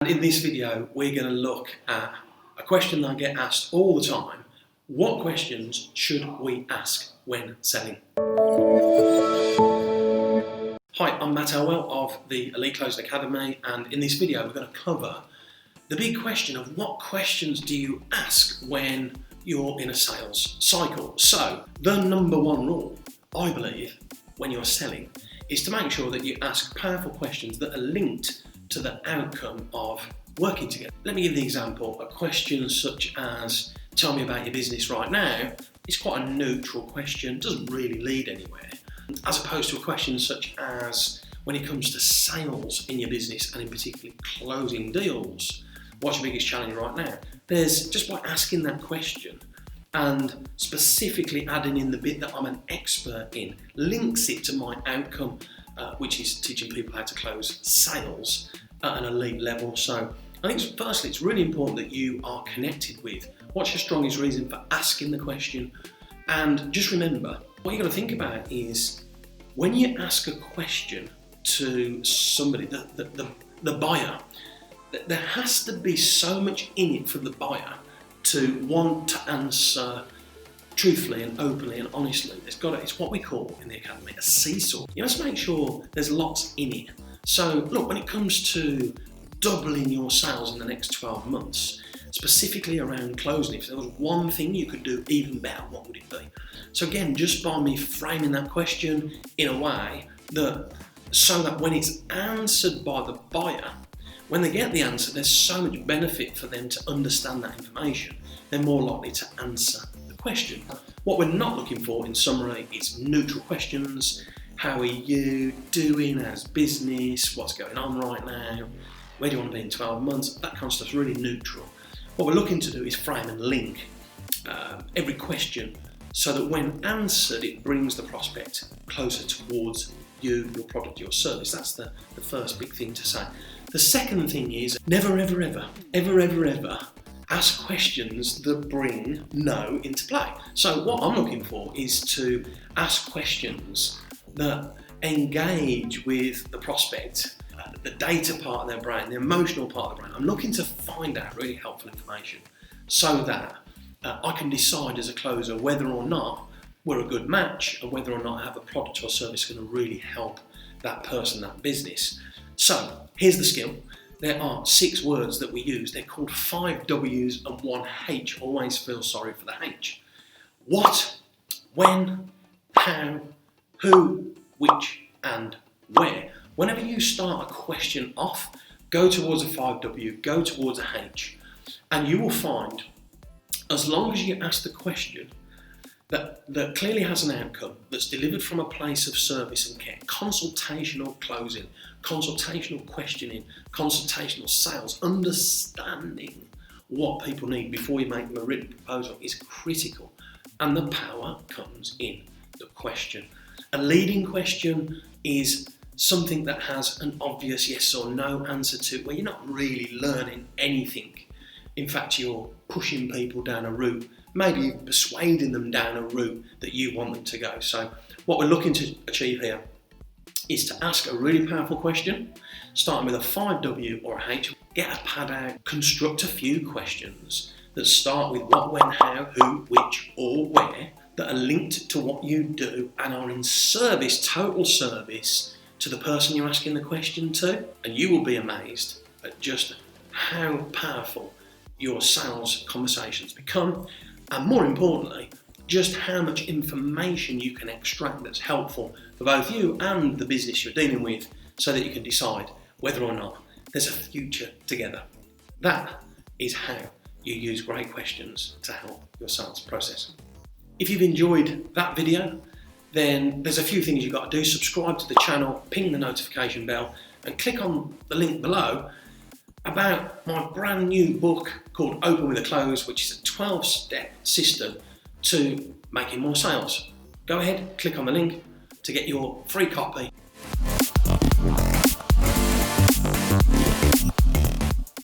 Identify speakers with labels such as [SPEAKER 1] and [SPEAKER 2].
[SPEAKER 1] And in this video, we're going to look at a question that I get asked all the time. What questions should we ask when selling? Hi, I'm Matt Elwell of the Elite Closing Academy, and in this video we're going to cover the big question of what questions do you ask when you're in a sales cycle. So, the number one rule, I believe, when you're selling is to make sure that you ask powerful questions that are linked to the outcome of working together. Let me give the example. A question such as, tell me about your business right now, is quite a neutral question, doesn't really lead anywhere. As opposed to a question such as, when it comes to sales in your business and in particular closing deals, what's your biggest challenge right now? There's, just by asking that question and specifically adding in the bit that I'm an expert in, links it to my outcome, which is teaching people how to close sales at an elite level. So I think firstly, it's really important that you are connected with what's your strongest reason for asking the question. And just remember, what you've got to think about is when you ask a question to somebody, the buyer, there has to be so much in it for the buyer to want to answer truthfully and openly and honestly. It's what we call in the academy a seesaw. You must make sure there's lots in it. So look, when it comes to doubling your sales in the next 12 months, specifically around closing, if there was one thing you could do even better, what would it be? So again, just by me framing that question in a way so that when it's answered by the buyer, when they get the answer, there's so much benefit for them to understand that information. They're more likely to answer the question. What we're not looking for, in summary, is neutral questions. How are you doing as business? What's going on right now? Where do you want to be in 12 months? That kind of stuff's really neutral. What we're looking to do is frame and link every question so that when answered, it brings the prospect closer towards you, your product, your service. That's the first big thing to say. The second thing is never, ever, ever, ever, ever, ever ask questions that bring no into play. So what I'm looking for is to ask questions that engage with the prospect, the data part of their brain, the emotional part of the brain. I'm looking to find out really helpful information so that I can decide as a closer whether or not we're a good match and whether or not I have a product or service going to really help that person, that business. So here's the skill. There are 6 words that we use. They're called 5 W's and 1 H. Always feel sorry for the H. What, when, how, who, which, and where. Whenever you start a question off, go towards a 5W, go towards a H, and you will find, as long as you ask the question that clearly has an outcome, that's delivered from a place of service and care, consultational closing, consultational questioning, consultational sales, understanding what people need before you make them a written proposal is critical. And the power comes in the question. A leading question is something that has an obvious yes or no answer to, where you're not really learning anything. In fact, you're pushing people down a route, maybe persuading them down a route that you want them to go. So what we're looking to achieve here is to ask a really powerful question, starting with a 5W or a H. Get a pad out, construct a few questions that start with what, when, how, who, which, or where, that are linked to what you do and are in service, total service, to the person you're asking the question to. And you will be amazed at just how powerful your sales conversations become, and more importantly, just how much information you can extract that's helpful for both you and the business you're dealing with, so that you can decide whether or not there's a future together. That is how you use great questions to help your sales process. If you've enjoyed that video, then there's a few things you've got to do. Subscribe to the channel, ping the notification bell, and click on the link below about my brand new book called Open with a Close, which is a 12-step system to making more sales. Go ahead, click on the link to get your free copy